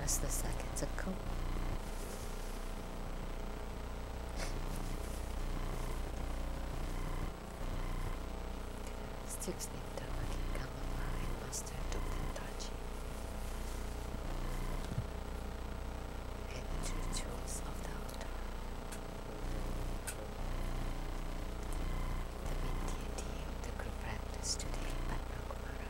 just a second ago. Sticks in the working camera and master to Tentachi. And the two tools of the altar. The Mintieti of the group practice today at Nakumara.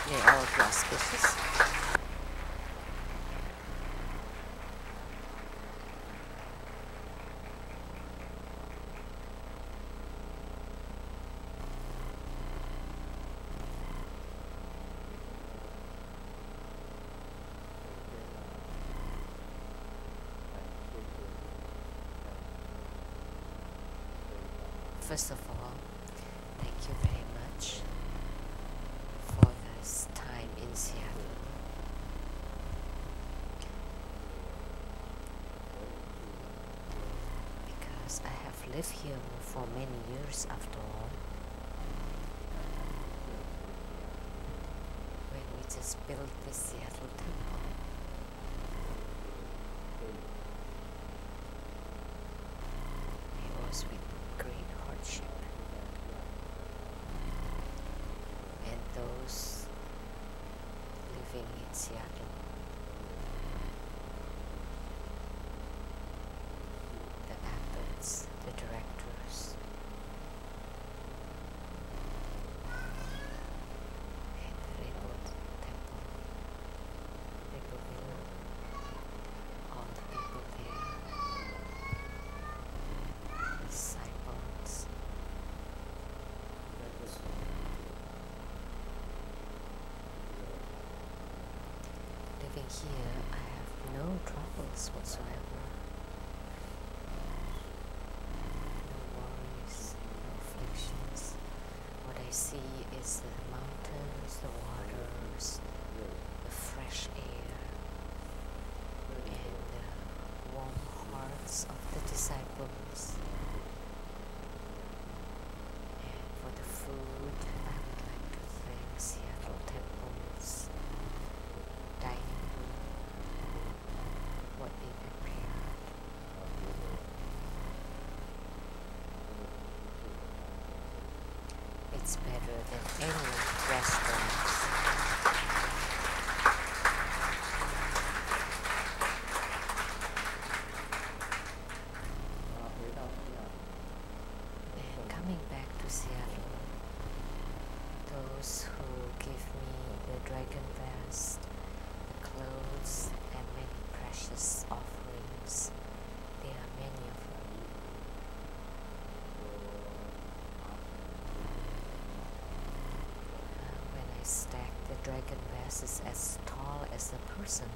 They all be auspicious. First of all, thank you very much for this time in Seattle. Because I have lived here for many years after all. When we just built the Seattle temple. It was with great hardship. And those living in Seattle, the actors, the directors, and the Rainbow Temple, Rainbow Villa, all the people there, disciples, living here, I have no troubles whatsoever. No worries, no afflictions. What I see is the mountains, the waters, the fresh air, and the warm hearts of the disciples. And for the food, I would like to thank Seattle Temple's dining room, what they prepared. It's better than any restaurants. And coming back to Seattle, those who give me the dragon vest, the clothes, and many precious offerings, there are many of them. When I stack the dragon vest is as tall as a person.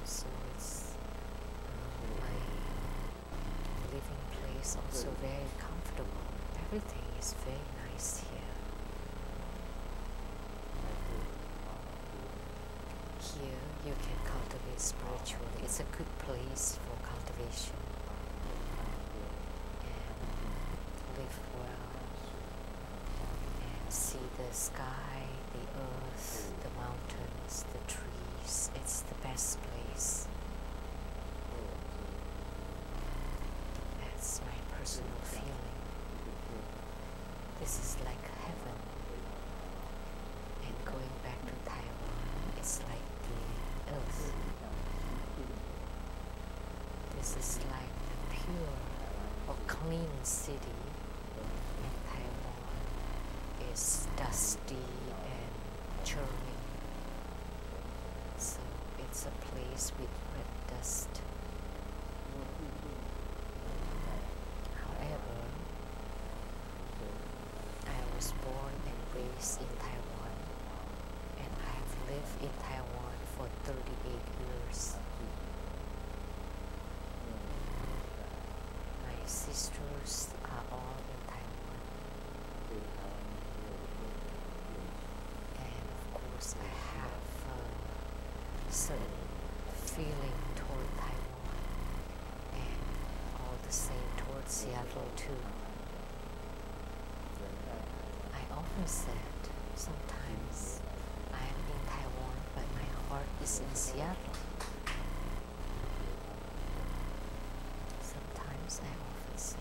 Also, it's my living place also very comfortable. Everything is very nice here. Here you can cultivate spiritually. It's a good place for cultivation and live well and see the sky, the earth, the mountains, the trees. It's the best place. That's my personal feeling. This is like heaven. And going back to Taiwan, it's like the earth. This is like the pure or clean city, and Taiwan is dusty and churning. So it's a place with red dust. However, I was born and raised in Taiwan, and I have lived in Taiwan for course, are all in Taiwan. And of course, I have a certain feeling toward Taiwan, and all the same toward Seattle too. I often said, sometimes I am in Taiwan, but my heart is in Seattle. Sometimes I often said.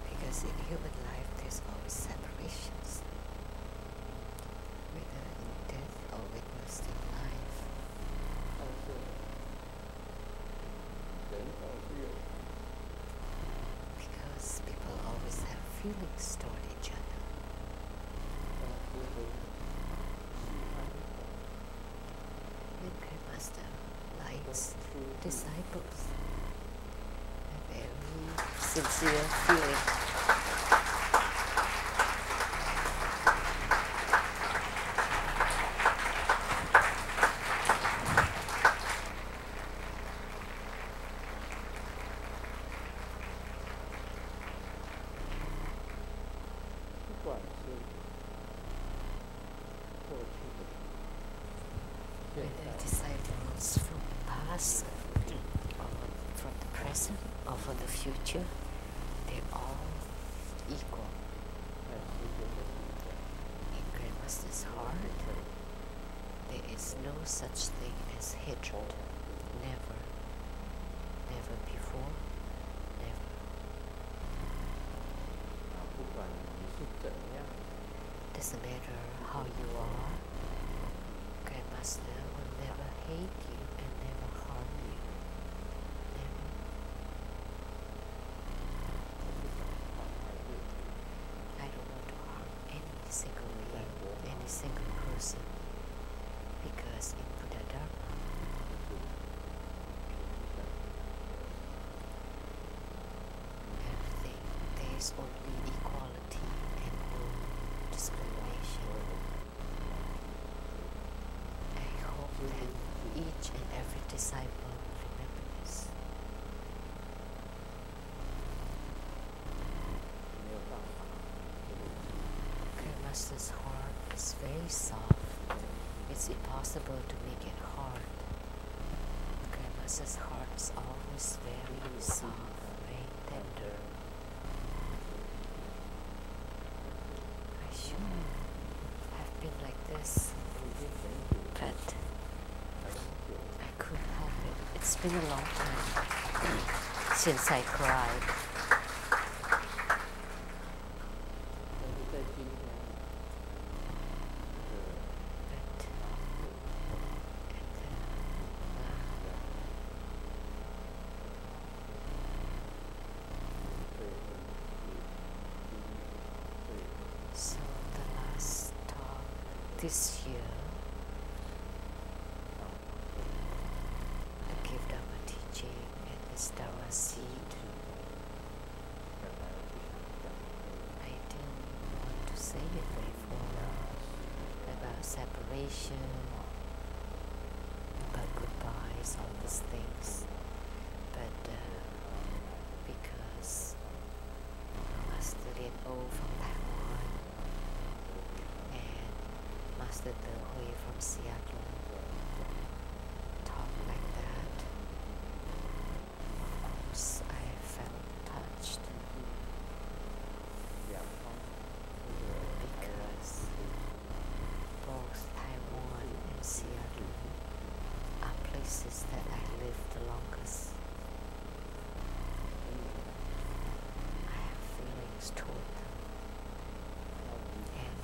Because in human life there's always separations, whether in death or when we're still alive. Because people always have feelings toward each other. When Grandmaster likes disciples, a very sincere feeling. Whether disciples from the past or from the present or for the future, they're all equal. In Grandmaster's heart, there is no such thing as hatred. Never. Never before. Never. Doesn't matter how you are, Grandmaster will never hate you and never harm you. Never. I don't want to harm any single being, any single person, because in Buddha Dharma, everything, there is only equality and no discrimination. I hope that each and every disciple will remember this. Grandmaster's heart is very soft. It's impossible to make it hard. Grandmaster's heart is always very soft, very tender. I should have been like this, but I couldn't help it. It's been a long time since I cried. So the last talk this year, the gift of a teaching and this Dharma seed, I didn't want to say it before about separation, about goodbyes, all these things, but because Master Lien O from Taiwan and Master De Hui from Seattle talk like that, of course I felt touched, because both Taiwan and Seattle are places that I lived the longest. I have feelings toward them, and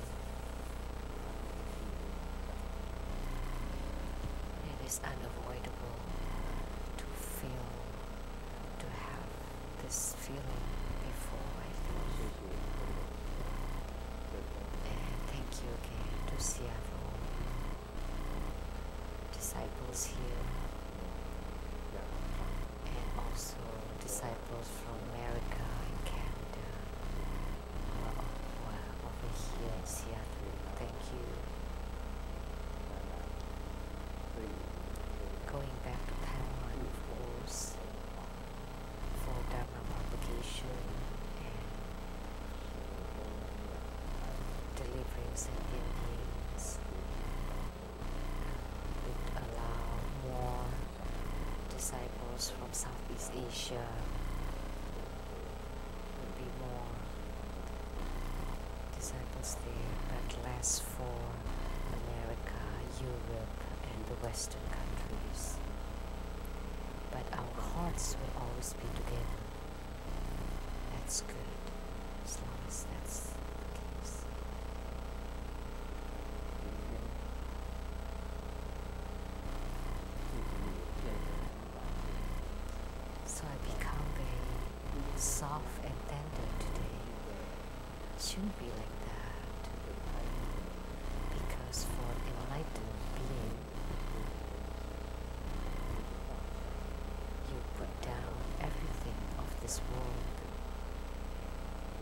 it's unavoidable to feel, to have this feeling before I leave. And thank you again to Seattle, disciples here, and also disciples from America and Canada, over here in Seattle. Thank you. Going back to Taiwan, of course, for Dharma propagation and delivering sentient beings. It allow more disciples from Southeast Asia, will be more disciples there, but less for America, Europe, and the Western countries. But our hearts will always be together. That's good, as long as that's the case. So I become very soft and tender today. It shouldn't be like that, because for an enlightened being, you put down everything of this world.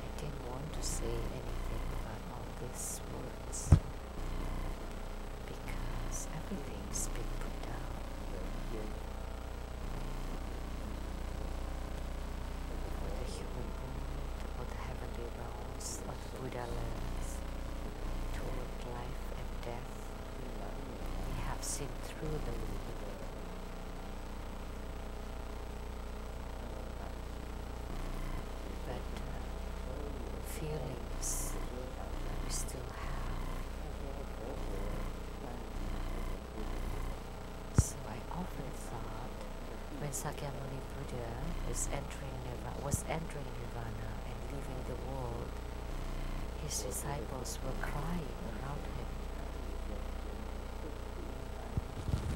I didn't want to say anything about all these words, because everything's been put down. For the human world, or the heavenly realms, or the Buddha lands, toward life and death, we have seen through them. But feelings we still have. So I often thought, when Sakyamuni Buddha was entering Nirvana and leaving the world, his disciples were crying around him.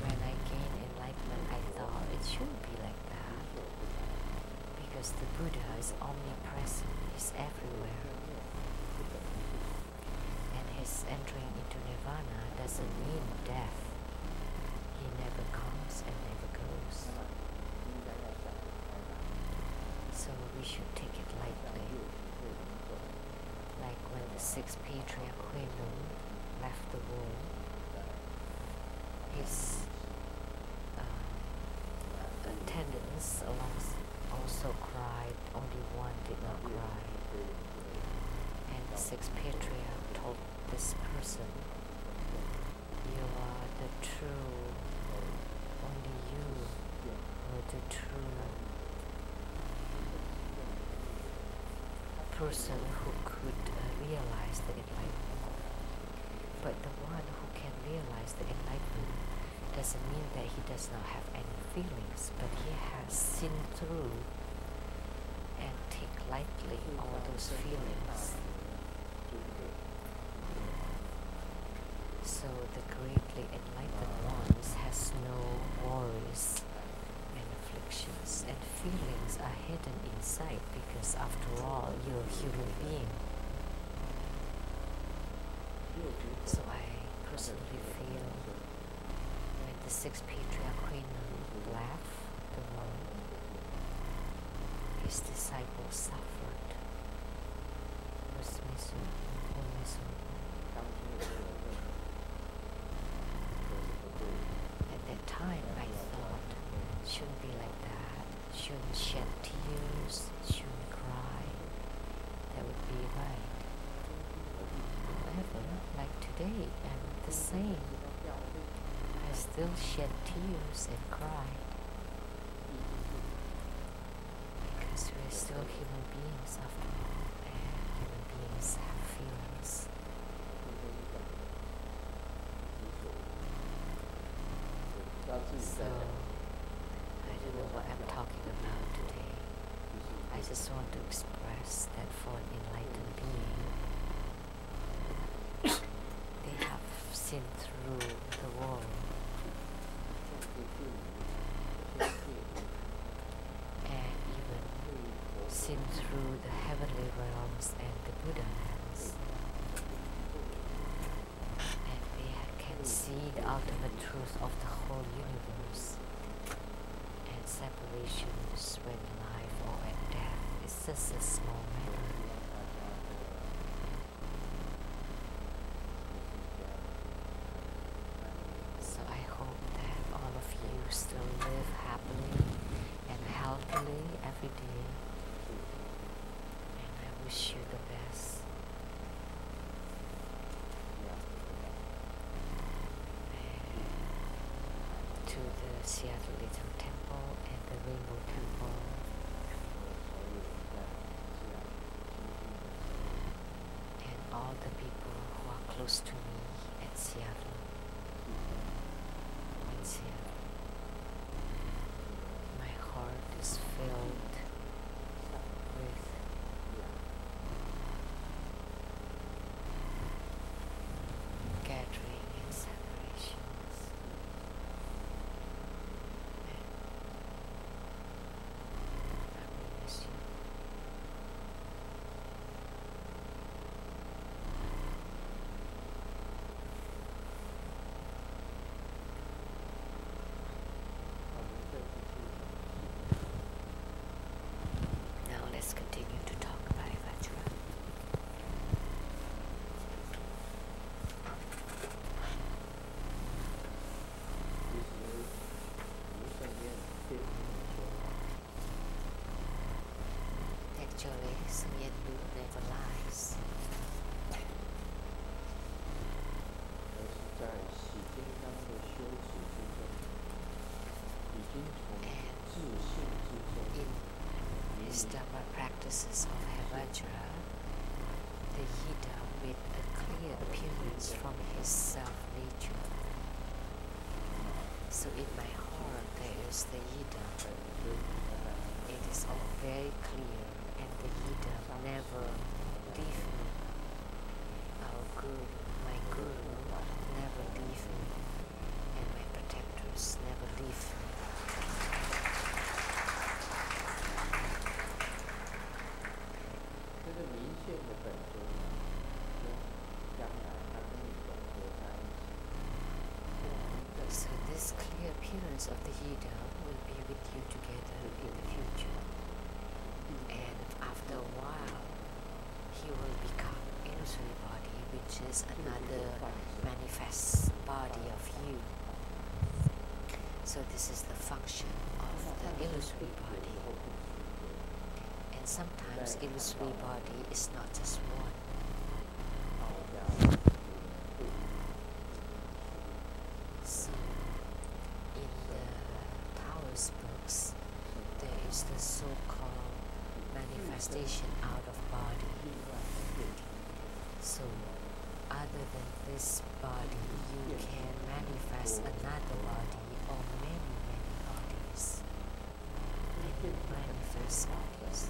When I gained enlightenment, I thought it shouldn't be like that, because the Buddha is omnipresent, he's everywhere. And his entering into Nirvana doesn't mean death. He never comes and never goes. So we should take it lightly. Like when the sixth patriarch Ling left the world, his attendants also cried, only one did not cry. And the sixth patriarch told this person, you are the true, only you were the true person who could realize the enlightenment. But the one who can realize the enlightenment doesn't mean that he does not have any feelings, but he has seen through and take lightly all those feelings. So the greatly enlightened ones has no worries and afflictions, and feelings are hidden inside, because after all, you're a human being. So I personally feel when the sixth patriarch left the world, his disciples suffered. At that time I thought, shouldn't be like that, shouldn't shed tears, shouldn't cry, that would be right. However, like today, I'm the same. I still shed tears and cry, because we're still human beings after all, and human beings have feelings. So, I don't know what I'm talking about today. I just want to express that for an enlightened being, they have seen through the world. and even seen through the heavenly realms and the Buddha lands. And we can see the ultimate truth of the whole universe. And separation is when life or death is just a small matter. So I hope that all of you still live happily and healthily every day. And I wish you the best. To the Seattle Little Temple and the Rainbow Temple, and all the people who are close to me at Seattle, in Seattle. My heart is filled with gathering and separations. I will miss you. Now let's continue to talk about Hevajra. Actually, Shen never lies. In his Dharma practices of Hevajra, the Yida with a clear appearance from his self-nature. So in my heart there is the Yida. It is all very clear, and the Yida never leave me. Our Guru, my Guru, never leave me, and my protectors never leave me. So this clear appearance of the Yida will be with you together in the future. And after a while, he will become illusory body, which is another manifest body of you. So this is the function of the illusory body. And sometimes illusory body is not just one. So in the Taoist books, there is the so-called manifestation out of body. So other than this body, you can manifest another body or many bodies. Many manifest bodies.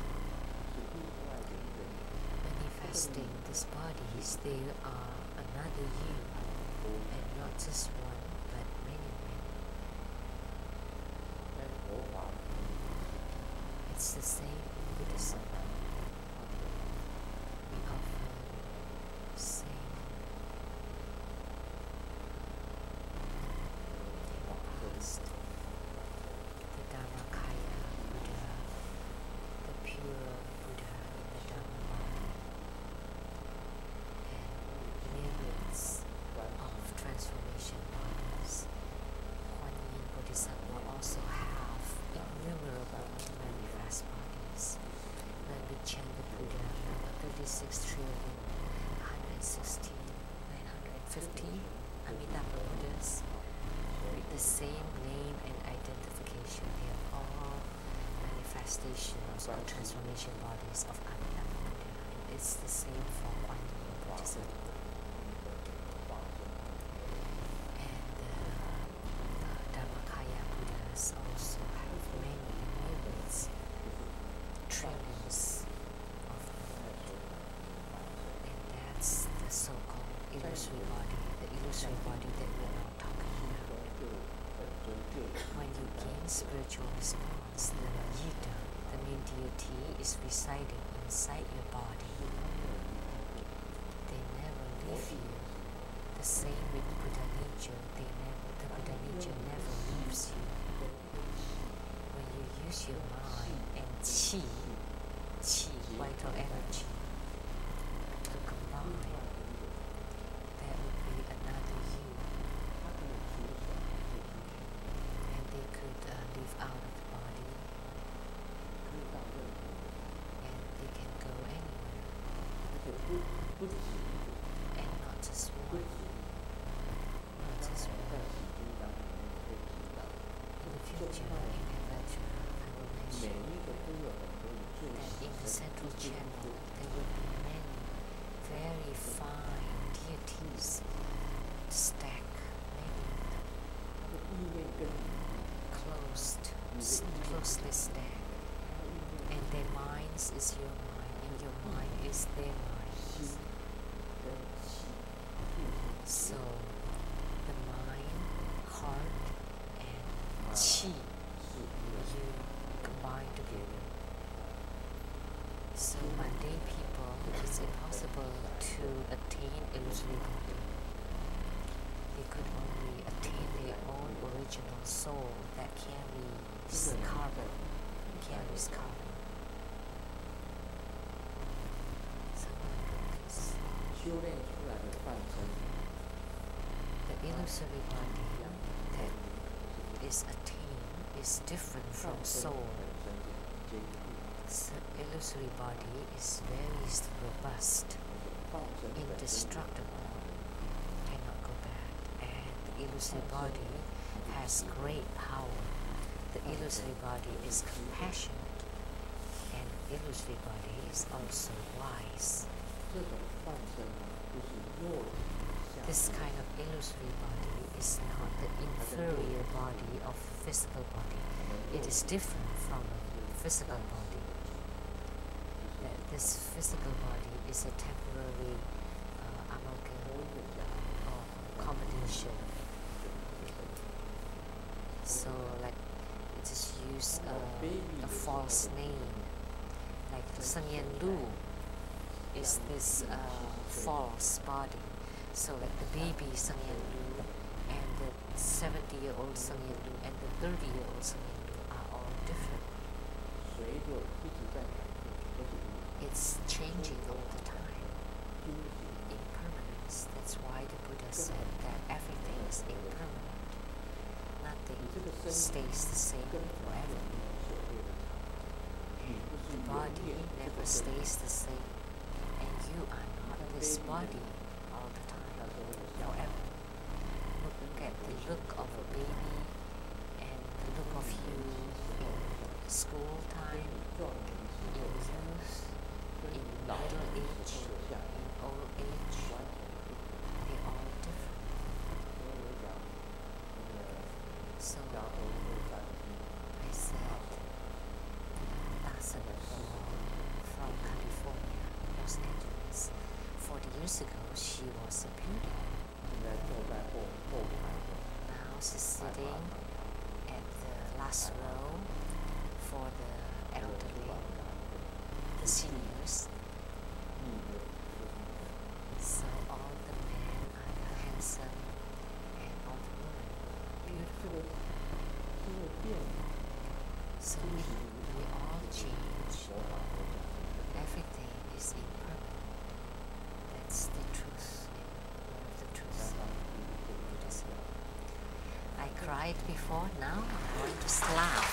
Manifesting these bodies, they are another you, and not just one, but many. It's the same in Buddhism. We often say in the past, the Dharmakaya Buddha, the pure Buddha in the Dharma body, and myriads of transformation bodies. Kuan Yin Bodhisattva also have innumerable manifest bodies. When we chant the Buddha, 36 trillion, 116, 950 Amitabha Buddhas with the same name and identification. They are all manifestations or transformation bodies of Amitabha Buddha. And it's the same for Kuan Yin Bodhisattva. And the Dharmakaya Buddhas also have many myriads, trillions of them. And that's the so-called illusory body, the illusory body that we're now talking about. When you gain spiritual response, the Yida, the main deity, is residing inside your body. They never leave you. The same with Buddha nature, the Buddha nature never leaves you. When you use your mind and Qi, vital energy, to combine, there would be another you. And they could live out of the body, and they can go anywhere. And not just one. Not just one. In the future, in Hevajra, I will mention that in the central channel there will be many very fine deities stacked, many closely stacked, and their minds is your mind, and your mind is their minds. So the mind, heart, and Qi, you combine together. So mundane people, it's impossible to attain illusory body. They could only attain their own original soul that carries carbon. The illusory body that is attained is different from soul. The illusory body is very robust, indestructible, cannot go back, and the illusory body has great power. The illusory body is compassionate, and the illusory body is also wise. This kind of illusory body is not the inferior body of physical body. It is different from a physical body. This physical body is a temporary amalgam or combination. So like it is use a false name, like Sang Yen Lu is this false body. So like the baby Sang Yen Lu and the 70-year-old Sang Yen Lu and the 30-year-old Sang Yen Lu are all different. It's changing all the time. Impermanence. That's why the Buddha said that everything is impermanent. Nothing stays the same forever. The body never stays the same. And you are not this body all the time, forever. Look at the look of a baby and the look of you in school time, in youth, in middle age, in old age, they're all different. So I said, Dasan from California, Los Angeles, 40 years ago she was a beauty. Now she's sitting at the last row for the elderly, the seniors. So all the men are handsome and all the women beautiful. So we all change. Everything is impermanent. That's the truth, one of the truths of Buddhism. I cried before, now I'm going to laugh.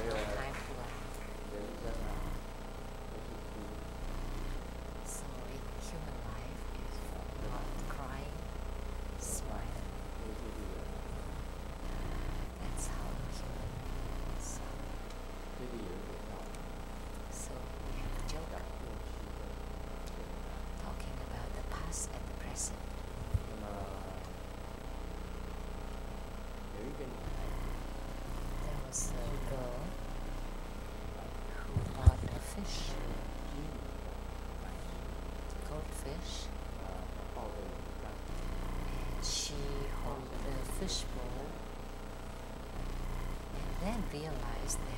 No time to laugh. So in human life, if not crying, smiling. That's how human is. So we have a joke talking about the past and the present. then realized that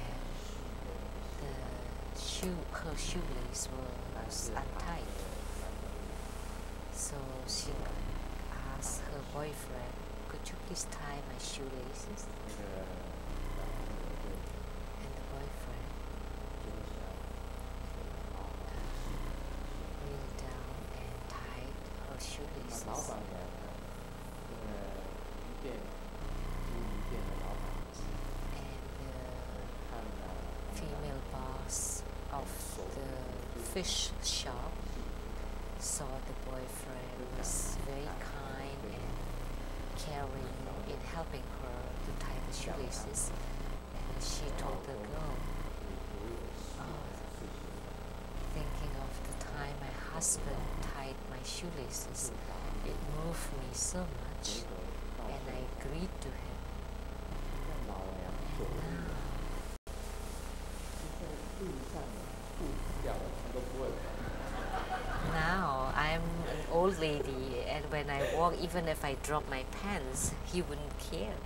her shoelace was untied. So she asked her boyfriend, "Could you please tie my shoelaces?" And the boyfriend kneeled down and tied her shoelaces. And the female boss of the fish shop saw the boyfriend was very kind and caring in helping her to tie the shoelaces, and she told the girl, "Oh, thinking of the time my husband tied my shoelaces, it moved me so much, and I agreed to him. Now I'm an old lady, and when I walk, even if I drop my pants, he wouldn't care."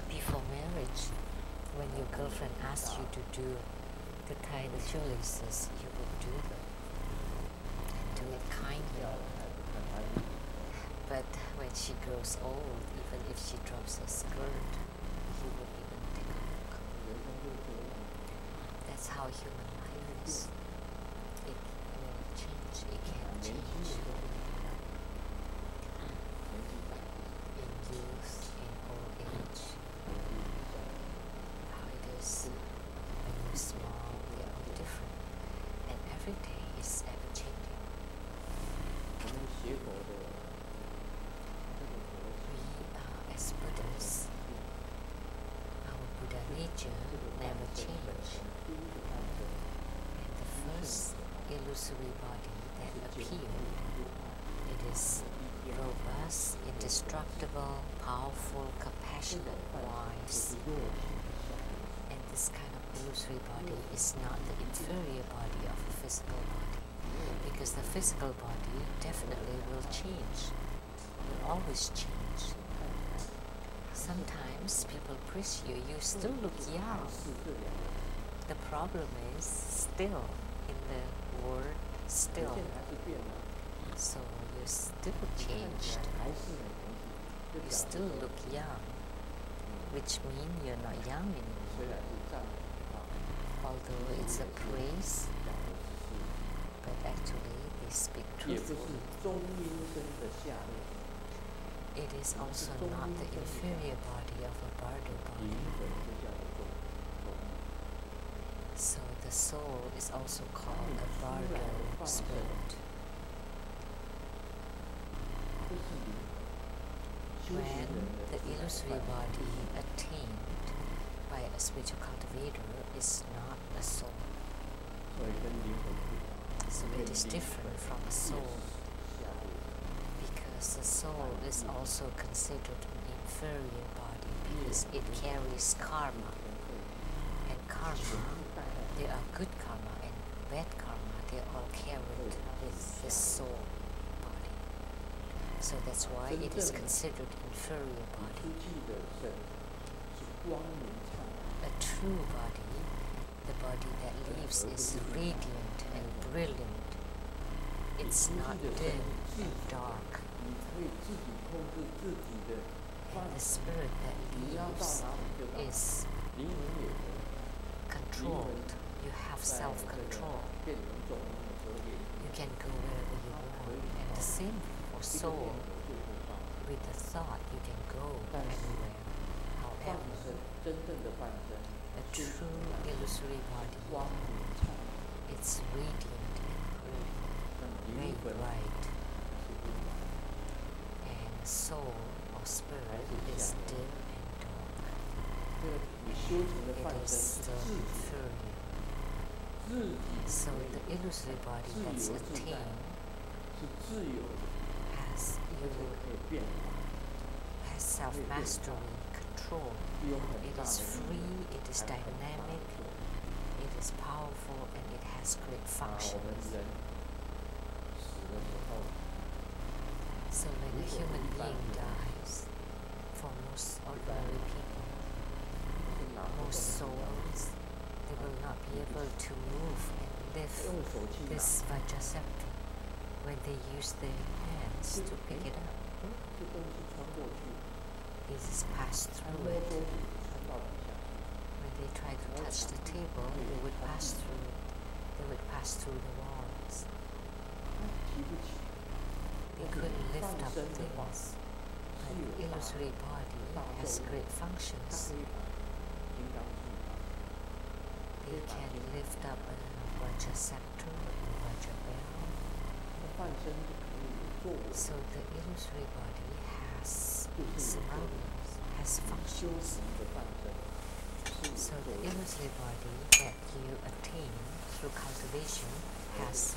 Before marriage, when your girlfriend asks you to tie the shoelaces, you would do them and do it kindly. But when she grows old, even if she drops her skirt, he won't even take a look. That's how human life is. It will change. It can change. In youth, in old age, how it is when you're small, they are all different. And every day is ever changing. As Buddhists, our Buddha nature never changes. And the first illusory body that appeared, it is robust, indestructible, powerful, compassionate, wise. And this kind of illusory body is not the inferior body of a physical body, because the physical body definitely will change, will always change. Sometimes people praise you, you still look young. The problem is still in the word still. So you're still changed. You still look young, which means you're not young anymore. Although it's a praise, but actually they speak truthfully. It is also not the inferior body of a bardo body. So the soul is also called a bardo spirit. When the illusory body attained by a spiritual cultivator is not a soul. So it is different from a soul, because the soul is also considered an inferior body because it carries karma. And karma, there are good karma and bad karma, they are all carried with the soul body. So that's why it is considered inferior body. A true body, the body that lives, is radiant and brilliant. It's not dim and dark. And the spirit that lives is controlled. You have self-control. You can go wherever you want. And the same for soul. With the thought, you can go anywhere. However, a true illusory body, it's radiant and brilliant, very bright. And soul or spirit is dim and dark. It is still inferior. So the illusory body that's attained has self-mastery, control. It is free, it is dynamic, it is powerful, and it has great functions. So when a human being dies, for most ordinary people, most souls, they will not be able to move and lift this Vajrasattva when they use their hands to pick it up. It is passed through it. When they try to touch the table, they would pass through it. They would pass through the walls. They couldn't lift up things, but the illusory body has great functions. They can lift up a Vajrasattva and Vajrabell. So the illusory body has surroundings, has functions. So the illusory body that you attain through cultivation has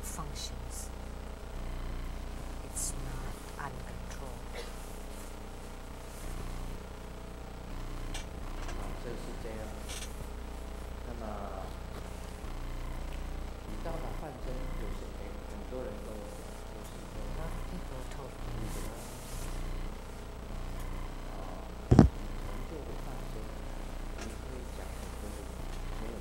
functions. It's not uncontrolled. 这是这样。那么提到了梵真，就是很多人都有讲，就是说， A lot of people told me 你成就的梵真，你可以讲很多的没有。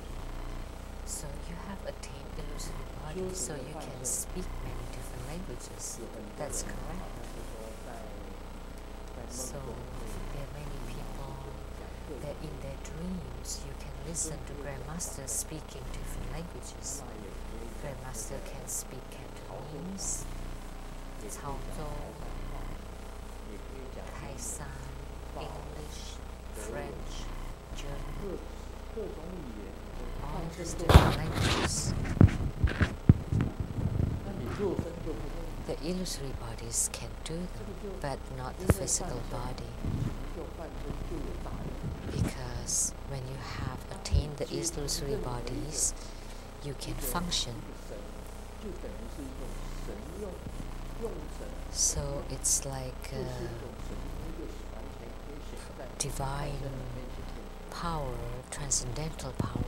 So you have attained illusory body, so you can speak many different languages. That's correct. So there are many people that in their dreams you can listen to Grandmaster speaking different languages. Grandmaster can speak Cantonese, Taozo, Thai-san, English, French, German, all these different languages. The illusory bodies can do them, but not the physical body. Because when you have attained the illusory bodies, you can function. So it's like divine power, transcendental power.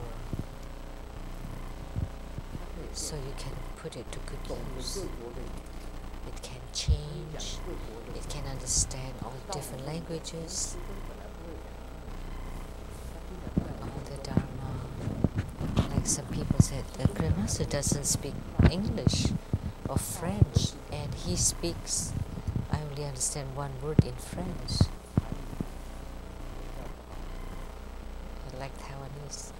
So you can put it to good use. It can change, it can understand all different languages, all the Dharma. Like some people said, the Grandmaster doesn't speak English or French, and he speaks, I only understand one word in French. I like Taiwanese.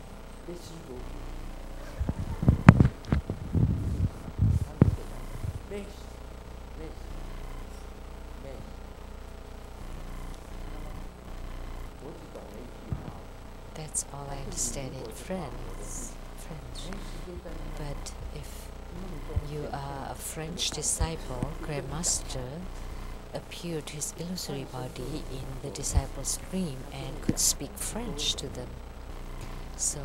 That's all I understand in French. But if you are a French disciple, Grandmaster appeared his illusory body in the disciples' dream and could speak French to them. So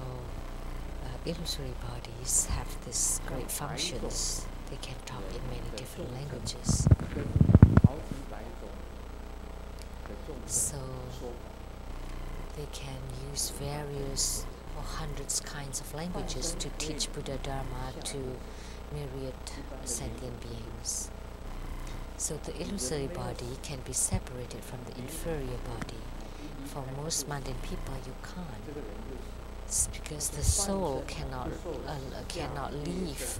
illusory bodies have these great functions. They can talk in many different languages. So they can use various or hundreds kinds of languages to teach Buddha Dharma to myriad sentient beings. So the illusory body can be separated from the inferior body. For most mundane people, you can't. It's because the soul cannot leave,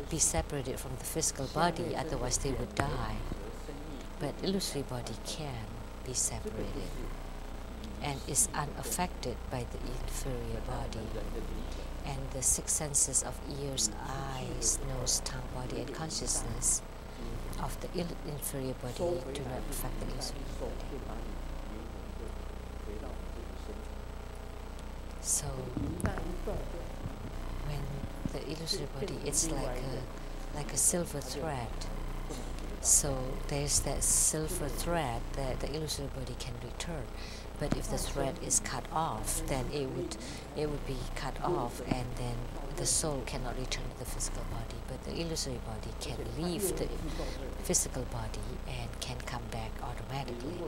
be separated from the physical body, otherwise they would die. But illusory body can be separated and is unaffected by the inferior body. And the six senses of ears, eyes, nose, tongue, body, and consciousness of the inferior body do not affect the illusory body. So when the illusory body, it's like a silver thread. So there's that silver thread that the illusory body can return. But if the thread is cut off, then it would be cut off, and then the soul cannot return to the physical body. But the illusory body can leave the physical body and can come back automatically.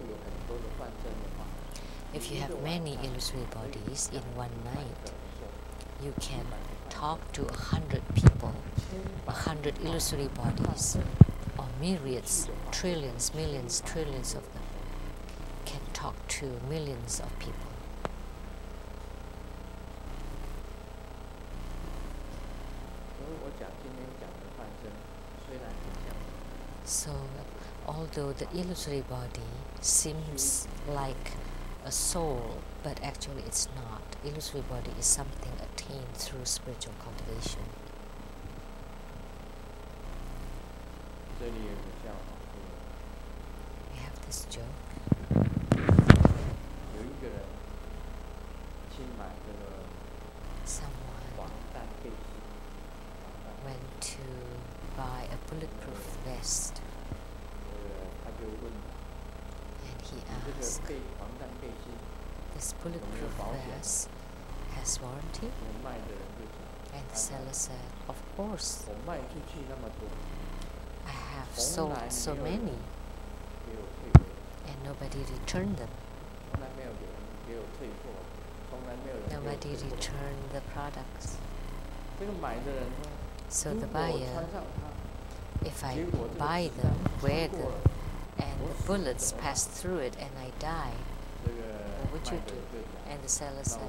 If you have many illusory bodies in one night, you can talk to 100 people, 100 illusory bodies, or myriads, trillions, millions, trillions of them, can talk to millions of people. So, although the illusory body seems like a soul, but actually it's not. Illusory body is something attained through spiritual cultivation. We have this joke. Someone went to buy a bulletproof vest, and he asked, this bulletproof vest has warranty? And the seller said, of course, I have sold so many, and nobody returned them. Nobody returned the products. So the buyer, if I buy them, wear them, and the bullets pass through it and I die, what would you do? And the seller said,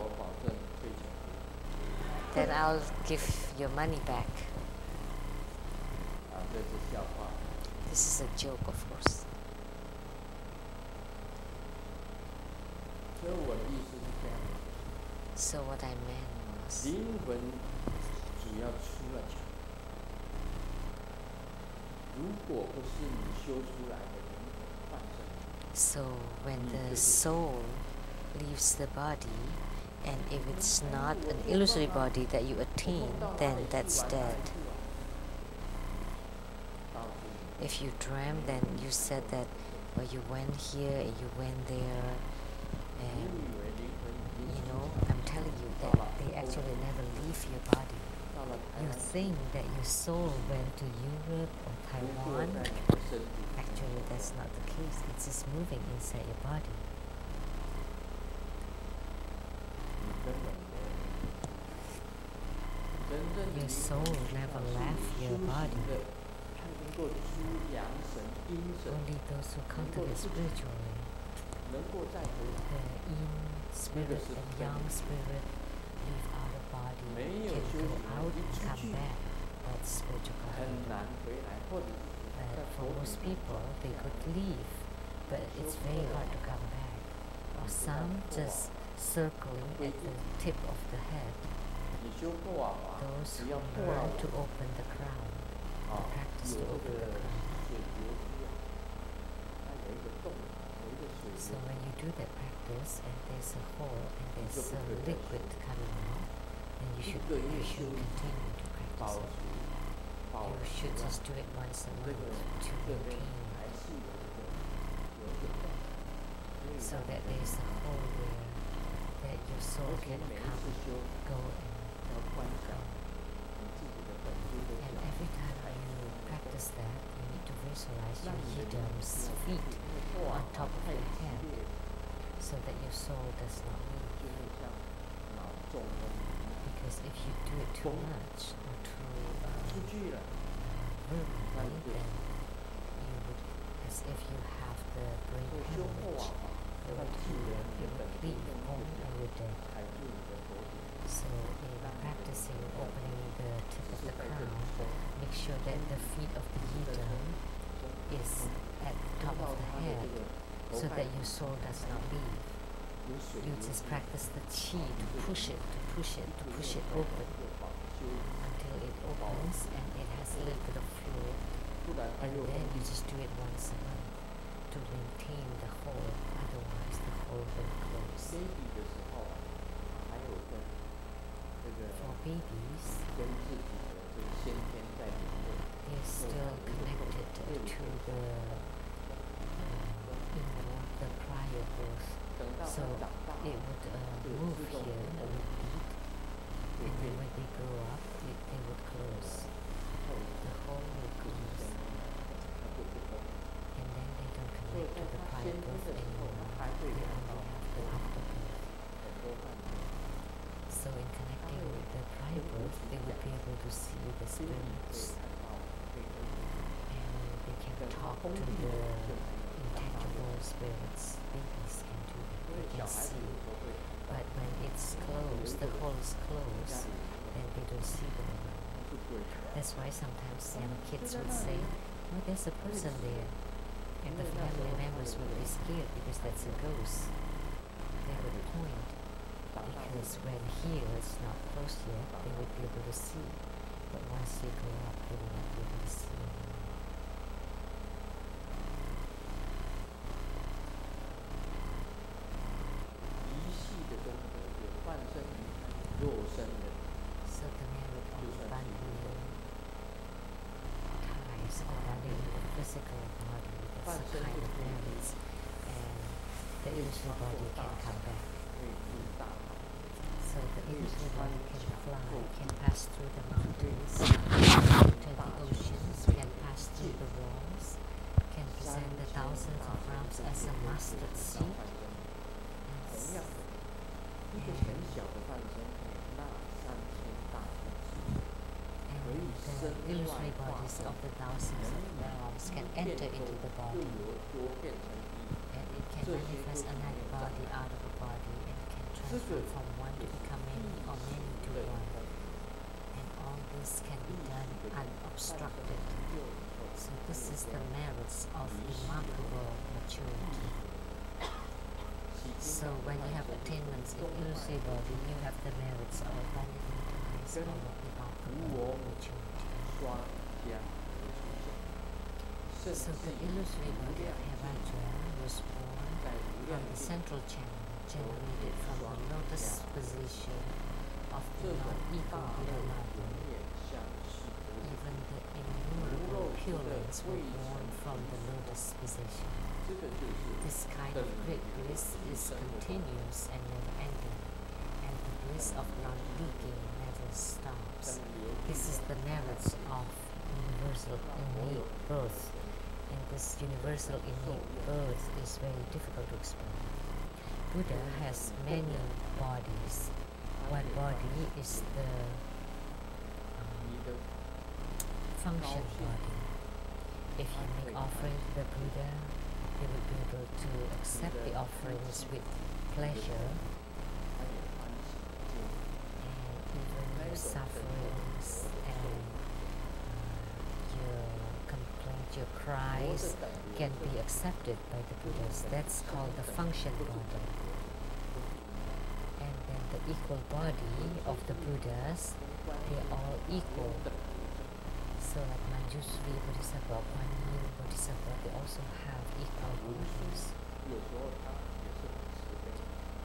then I'll give your money back. This is a joke, of course. So what I meant was, so when the soul leaves the body, and if it's not an illusory body that you attain, then that's dead. If you dream, then you said that, well, you went here and you went there, and I'm telling you that they actually never leave your body. You think that your soul went to Europe or Taiwan. Actually, that's not the case. It's just moving inside your body. Your soul never left your body. Only those who cultivate spiritually, the yin spirit and yang spirit, leave out of body, can go out and come back. That's spiritual cultivation. But for most people, they could leave, but it's very hard to come back. Or some just circling at the tip of the head. Those who learn to open the crown, practice to open the crown. So when you do that practice and there's a hole and there's a liquid coming out, then you should continue to practice it. You should just do it once a month to maintain, so that there's a hole there that your soul can come, go and go. And every time you practice that, you need to visualize your yidam's feet on top of your head, so that your soul does not leave. Because if you do it too much or too verbally, then you would, as if you have the brain hemorrhage, it would leave home and you're dead. So in practicing opening the tip of the crown, make sure that the feet of the yidam is at the top of the head, so that your soul does not leave. You just practice the chi to push it, to push it, to push it open until it opens and it has a little bit of fluid, and then you just do it once a month to maintain the hole, otherwise the hole will close. For babies, they're still connected to the prior birth. So it would move here, it would beat, and then when they grow up, they would close. The hole will close. And then they don't connect to the prior birth anymore. They only have the octopus. 很多饭店 So in connecting with the private, they would be able to see the 其实你可以 spirits 看到可以跟 and they can 等它 talk 封 to 闭 the 了就没有长大 intangible spirits. Babies can do that. 因为 They 小 can 孩子 see. 有时候会看到 But when it's closed, the hole is 家 closed, 里 then they don't see them. 是鬼， That's why sometimes young kids would say, "Oh, there's a person there," and the family members would be scared because that's a ghost. They would point 长大后 because when here it's not closed yet, they would be able to see. But once you grow up, they will not be able to see anymore. 一系的功德有半身离开肉身的， So the merit of 就算是一个 abandoning ties, abandoning the physical body, 半 that's 身 a 就 kind of 可以 merits, and the illusory body can come back. 可以入大海， So the illusory body can fly, can pass through the mountains, enter the oceans, can pass through the walls, can present the thousands of realms as a mustard 小 seed, 半身，同 as 样的，一个很小的半身可以纳3000大众之水， and the illusory bodies of the thousands of realms can enter into the 又 body, 由多变成一， and it can manifest another body out of a body, and can transform from one to become many or many to 对， one. And all this can be done unobstructed. So this is the merits of remarkable maturity. So when you have attainments in illusory body, you have the merits of abandoning ties or remarkable maturity. 刷加而出现，甚 So 至 the 于 illusory 无 body 量 of Hevajra was born 在无量 from the 境 central channel generated from the lotus position of 这 the 种 non-ego 大 Buddha 类 Mother. 永远相似的 Even the innumerable pure lands were born from the lotus position. 这个就是 This kind of great bliss is continuous and never ending, and the bliss of non-leaking never stops. This is the merits of universal innate birth, and this universal innate birth is very difficult to explain. Buddha has many bodies. One body is the 你的 function body. If you make offering to the Buddha, they will be able to accept the offerings with pleasure, 他也欢喜接， and even your sufferings and your complaint, your cries can be accepted by the Buddhas. That's called the function body. And then the equal body of the Buddhas, they're all equal. So like Manjusri Bodhisattva, Kuan Yin Bodhisattva, they also have equal bodies. 有时候他也是很慈悲，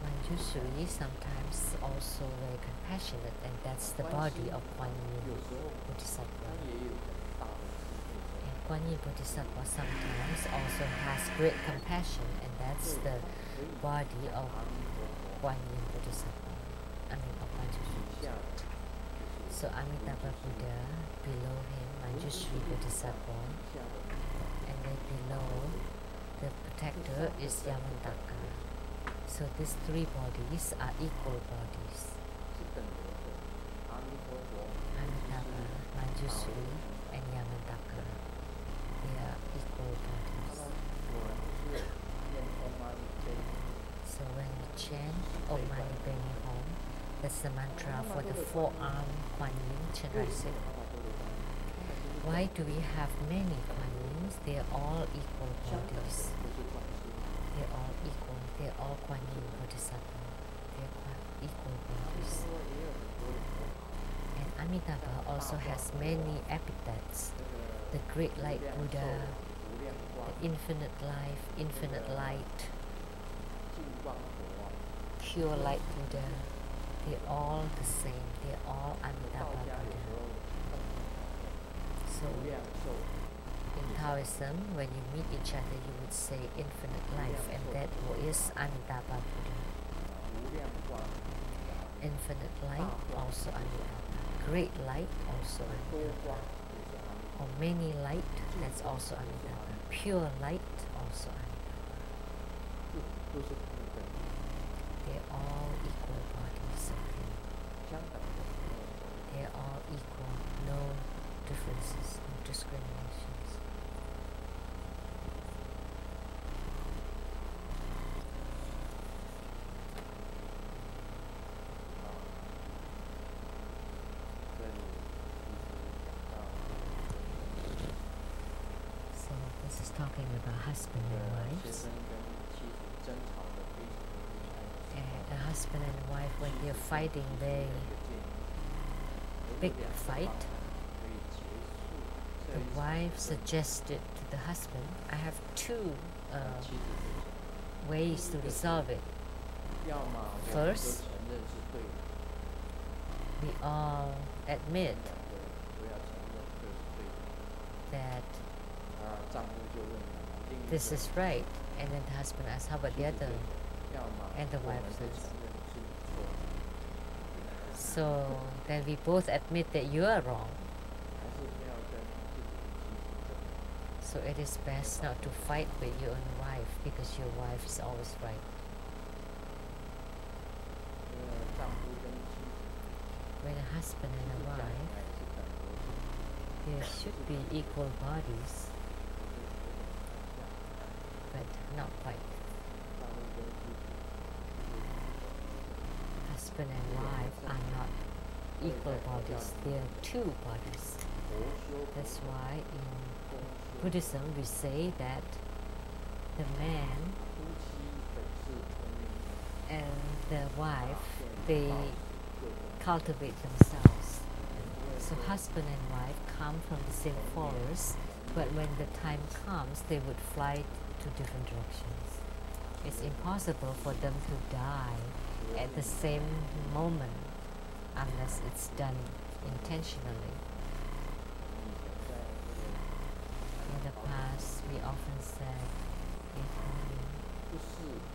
Manjusri sometimes also very compassionate, and that's the body of Kuan 有 Yin 时候他 Bodhisattva. 也有很大的慈悲在。 And Kuan Yin Bodhisattva sometimes also has great compassion, and that's the body of 阿弥陀佛 Kuan Yin Bodhisattva. I mean of Manjusri. 底下就是 So Amitabha Buddha, below him Manjusri Bodhisattva, 底下的 and then below the protector is Yamantaka. So these three bodies are equal bodies. 是等流的，阿弥陀佛， Amitabha, Manjusri, and Yamantaka. They are equal 他 bodies. 们我们是念 Om Mani Padme So when you chant Om Mani Padme Hum, that's the mantra for the four-arm Kuan Yin Chenrezig. Why do we have many Kuan Yins? They are all equal 相等的 bodies. 就是关系， They're all equal. They're all Kuan Yin Bodhisattva. They're equal 阿弥 bodies. 陀佛也有很多的佛法， And Amitabha also has many epithets. 这 The great 个 light 无量寿 Buddha, 无量光 the infinite life, infinite light, 净光佛啊， pure light Buddha. They're all the same. They're all 道 Amitabha 家有时 Buddha. 候 So 无量寿 in Taoism, when you meet each other, you would say infinite life, and that is Amitabha Buddha. 无量光， Infinite light, also Amitabha. Great light, also 多 Amitabha. 光也是阿弥陀 Or many light, that's also Amitabha. Pure light, also Amitabha. 佛，都是同等的。They're all equal bodies of him. 相等的时候， They're all equal, no differences, no discriminations. 这里一直讲到这个 So this is talking about husband and 先 wives. 生跟妻子争吵的非常的厉害的时 And 候， a husband and wife, when they're fighting, 提出 they 了一个建议，有 big 两个 fight. 方案可以结束这 The 一场 wife 争吵。 suggested to the husband, I have two 妻子就讲， ways to resolve it. 要么我们就 First, 承认是对的， we all admit 两个都要承认这是对的。 that 丈夫就问另一个 this is right. And then the husband asks, how about 妻 the 子对 other? 的，要么 And the 我们 wife 都 says 承认是你错的， So then we both admit that you are wrong. 还是不要跟自己的妻子争。 So it is best not to fight with your own wife because your wife is always right. 丈夫跟妻子 When a husband and a 讲起 wife, 来也是等逻辑， there should be equal bodies, 可是有点不太像。 but not quite. 丈夫跟妻子 Husband and wife are not equal bodies. They are two bodies. 佛修 That's why in 公修， Buddhism we say that the man 夫妻本是同源， and the wife, 现 they 报各种 cultivate themselves. 因为 So husband and wife come from the same forest, but when the time comes, they would fly to different directions. It's impossible for them to die at the same moment unless it's done intentionally. 以前在这个 In the past, we often said, if only 不是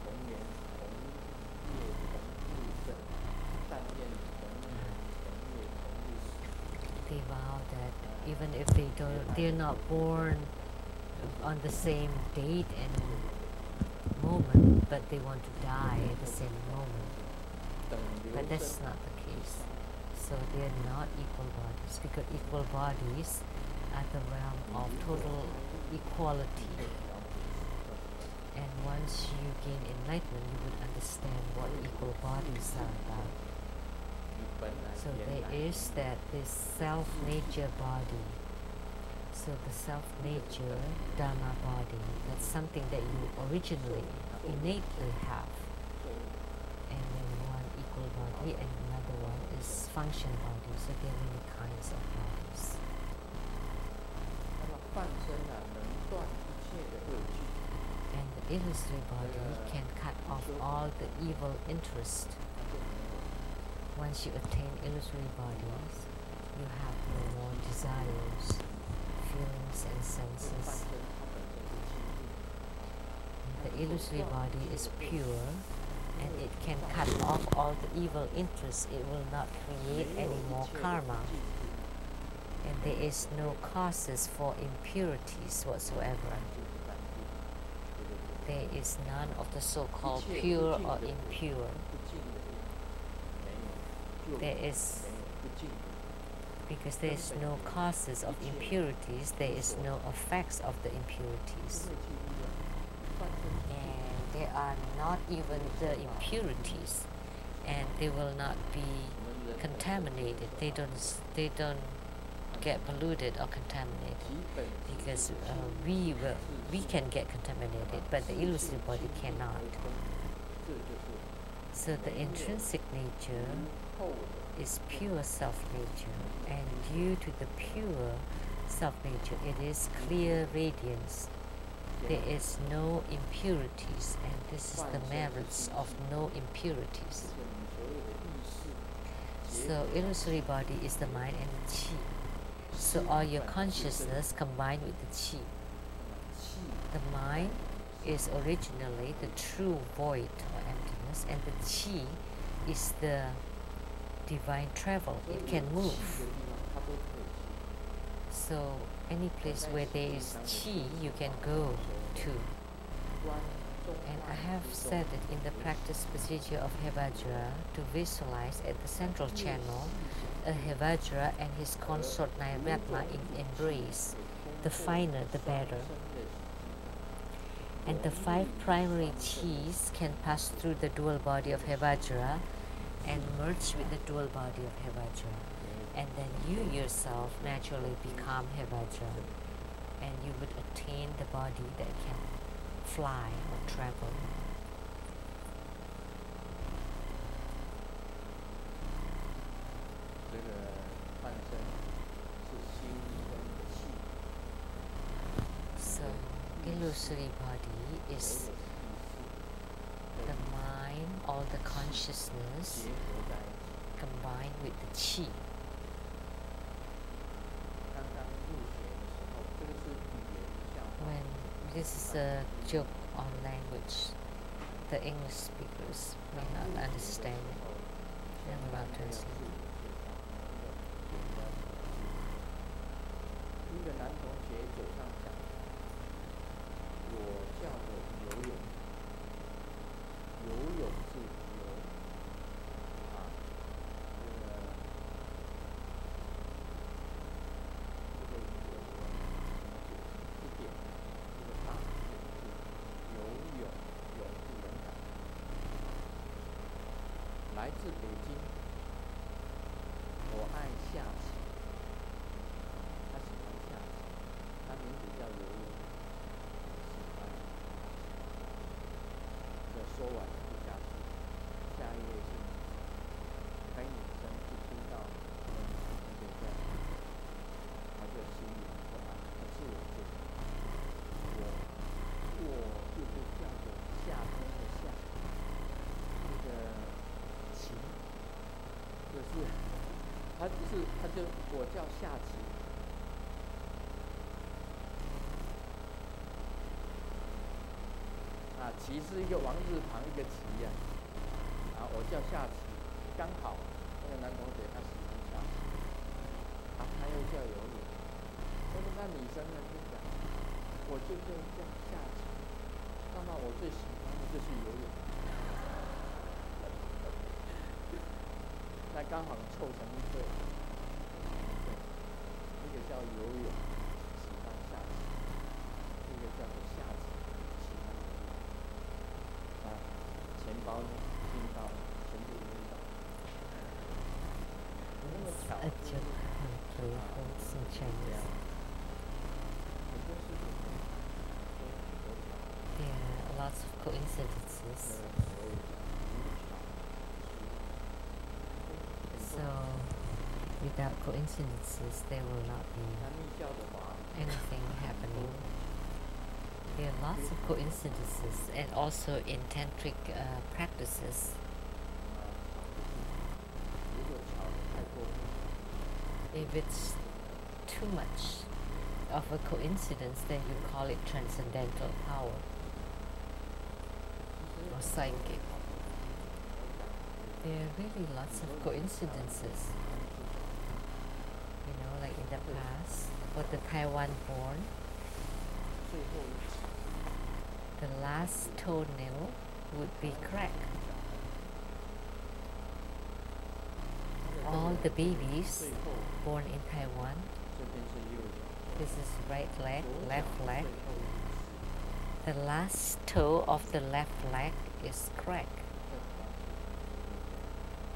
同源同业同日生，但愿同源同业同日死。 they vow that even if they're not born on the same date and moment, but they want to die at the same moment. 等流 But 生 that's not the case. So they're not equal bodies because equal bodies are the realm of total equality. And once you gain enlightenment, you would understand what equal bodies are about. 你本来 So 原 there 来 is that this self-nature body. So the self-nature Dharma body, that's something that you originally, innately have. And then one equal body and another one is function body. So there are many kinds of bodies. 那么半身啊，能断一切的恶趣， And the illusory body can cut off all the evil interest. 它就没有 Once you attain illusory bodies, you have no more desires, feelings and 半 senses. 身它本身是清净， The illusory body is pure and it can cut off all the evil interests. It will not create 没有 any 一 more 切的 karma. 不净 And there is no causes for impurities whatsoever. 就是干净，对对对。 There is none of the so-called 一切 pure 不净 or 的 impure. 不净的没有，就 There 没 is, 有不净的。 because there is no causes of impurities, there is no effects of the impurities. 因为其实半身是净 And there are not even the impurities, and they will not be 我们人 contaminated. They don't get polluted or contaminated 基本 because we can get contaminated, but the illusory body cannot. 这就是 So the intrinsic nature 后 is pure self-nature, and due to the pure self-nature, it is clear radiance. There is no impurities, and this is the merits of no impurities. 这个你所有的意识， So illusory body is the mind and the chi. So all your consciousness combined with the chi. 气 The mind is originally the true void or emptiness, and the chi is the divine travel. 所以 It can 有 move. 气的地方它都可以去。 So any place where there is chi, you can go to. 观 And I have said it in the practice procedure of Hevajra to visualize at the central channel a Hevajra and his consort Nairatna in embrace. The finer, the better. And the 5 primary chis can pass through the dual body of Hevajra and merge with the dual body of Hevajra. And then you yourself naturally become Hevajra, and you would attain the body that can fly or travel. 这个半身是心跟气， So, illusory body is the mind or the consciousness 结合在一起。 combined with the chi. 刚刚入学的时候，这个是语言笑话。 When this is a joke on language, the English speakers may not understand it. I'm about to translate. 一个男同学走上讲台，我叫做游泳，游泳是游啊，这个游是点，这个大是游泳，泳是人感。来自北京，我爱下棋。 他喜欢下棋，他名字叫游泳，喜欢。这说完了就下去，下一位是女生，该女生就听到那个在，他就心里说啊，他自我介绍，我就是叫做夏天的夏，那个晴，就是他就我叫夏晴。 棋是一个王字旁一个棋呀，我叫下棋，刚好那个男同学他喜欢下棋，他又叫游泳，那女生呢就讲，我就叫下棋，刚好我最喜欢的就是游泳，那刚好凑成一对，一个叫游泳，喜欢下棋，一个叫做下棋。 钱包听到，全部听到。那么巧， A joke and playful in Chinese. 很多事情都巧。 There are lots of coincidences. So, without coincidences, there will not be 他密教的话， anything happening. There are lots of coincidences, and also in tantric practices. 如果巧的太过分， If it's too much of a coincidence, then you call it transcendental power or psychic. There are really lots of coincidences. You know, like in the past, for the Taiwan born, 最后一次 the last toenail would be cracked. All the babies 最后 born in Taiwan, 这边是右脚， this is right leg, 左脚 left 最 leg. 后一次。 The last toe of the left leg is cracked.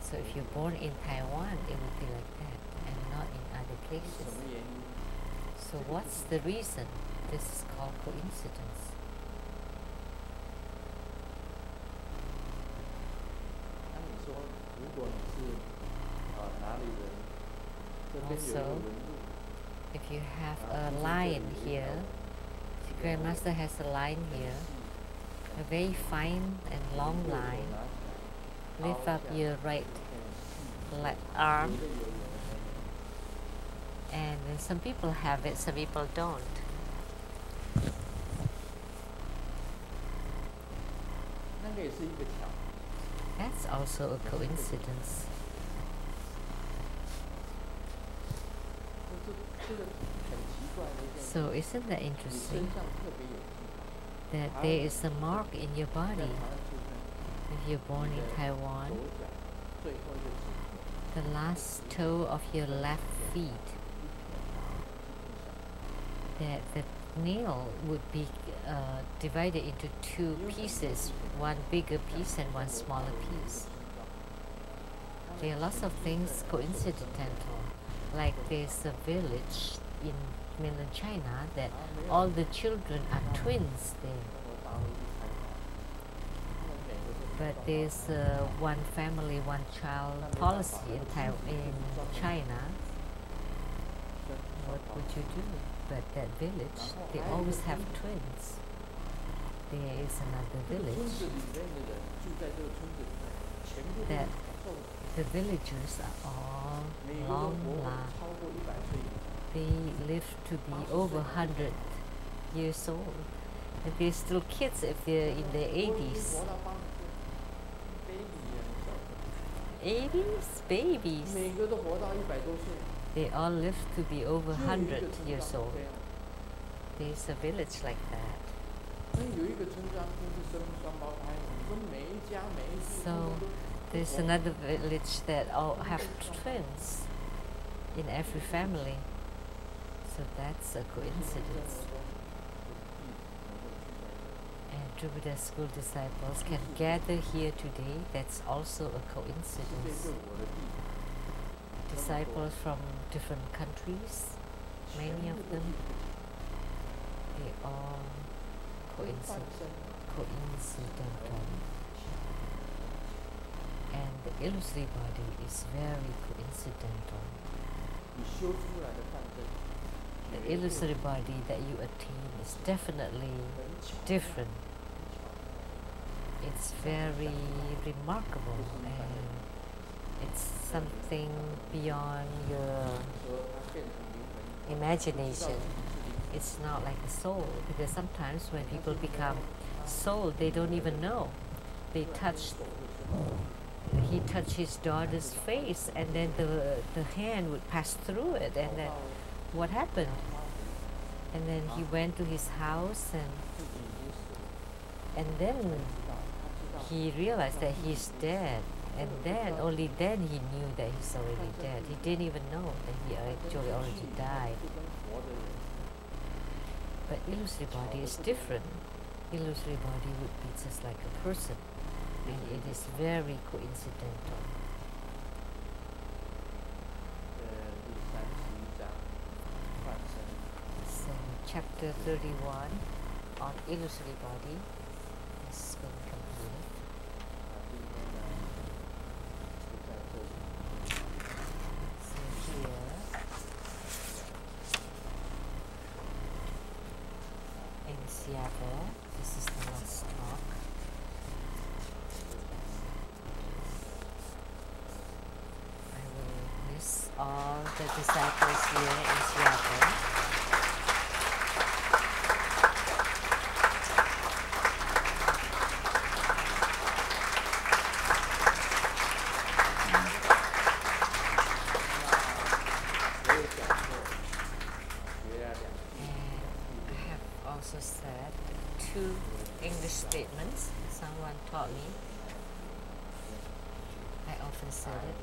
So if you're born in Taiwan, it would be like that, and not in other 什 places. 么原因？ So what's the reason? This is called coincidence. 那你说，如果你是哪里人，这边有一个 Also, 纹路， if you have a line here, the Grandmaster has a line here, a very fine and long 右手 line. 拿起来， Lift up 凹下 your right 很细， left arm, 有的有人 and then some people have it, some people don't. 那个也是一个巧， That's also a coincidence. 这个很奇怪的一件事。 So isn't that 你 interesting? 身上特别有地方， that there is a mark in your 在 body. 台湾出生， If you're born in 左 Taiwan, 脚最后一个指头， the last toe of your left feet, 一片大，一片小。 that the nail would be divided into two pieces, one bigger piece and one smaller piece. There are lots of things coincidental, like there's a village in mainland China that all the children are twins there. But there's one family, one child policy in China. What would you do? But that village, they always have twins. There is another village that the villagers are all long-lived. They live to be over 100 years old. And they're still kids if they're in their 80s. 80s? Babies. They all live to be over 100 years old. There's a village like that. So there's another village that all have twins in every family. So that's a coincidence. And Jupiter school disciples can gather here today. That's also a coincidence. Disciples from different countries, many of them, they are coincidental. And the illusory body is very coincidental. The illusory body that you attain is definitely different. It's very remarkable and it's something beyond your imagination. It's not like a soul, because sometimes when people become soul, they don't even know. He touched his daughter's face, and then the hand would pass through it, and then what happened? And then he went to his house, and then he realized that he's dead. And then, only then he knew that he's already dead. He didn't even know that he actually already died. But illusory body is different. Illusory body would be just like a person. And it is very coincidental. So, chapter 31 on illusory body has been completed. So here, in Seattle, this is the last talk. I will miss all the disciples here in Seattle. Said two English statements someone taught me. I often said it.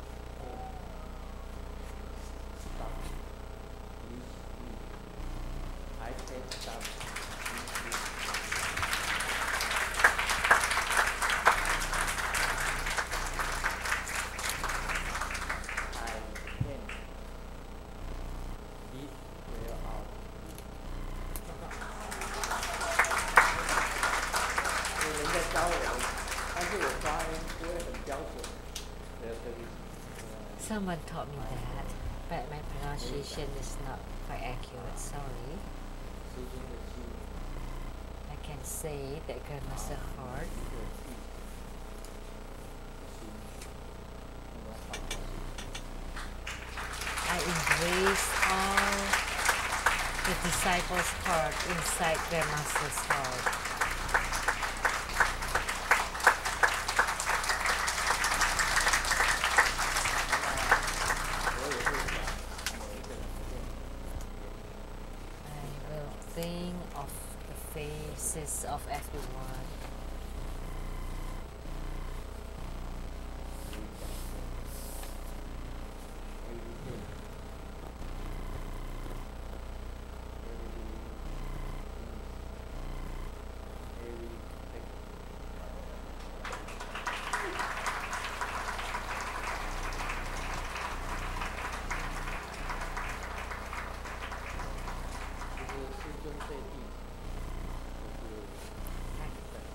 Someone taught me that, but my pronunciation is not quite accurate, sorry. I can say that Grandmaster Heart I embrace all the disciples' heart inside Grandmaster's heart. faces of everyone.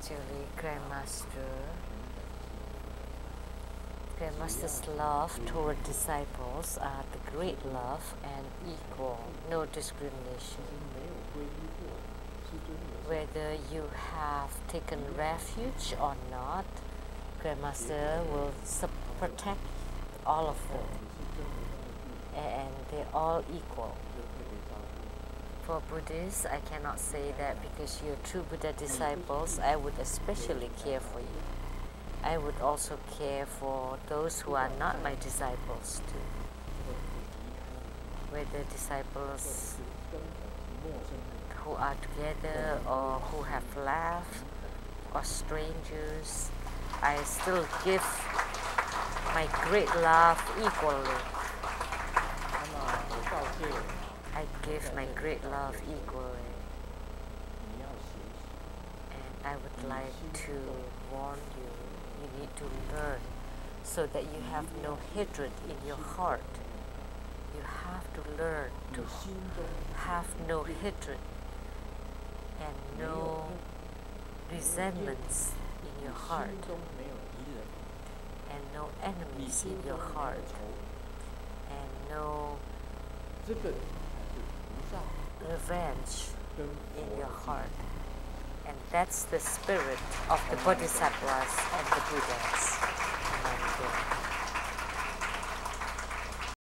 Actually, Grandmaster's love toward disciples are the great love and equal, no discrimination. Whether you have taken refuge or not, Grandmaster will protect all of them, and they're all equal. For Buddhists, I cannot say that because you're true Buddha disciples, I would especially care for you. I would also care for those who are not my disciples too. Whether disciples who are together or who have left or strangers, I still give my great love equally. I give my great love equally. And I would like to warn you, you need to learn so that you have no hatred in your heart. You have to learn to have no hatred and no resentments in your heart and no enemies in your heart and no revenge in your heart. And that's the spirit of the Bodhisattvas and the Buddhas.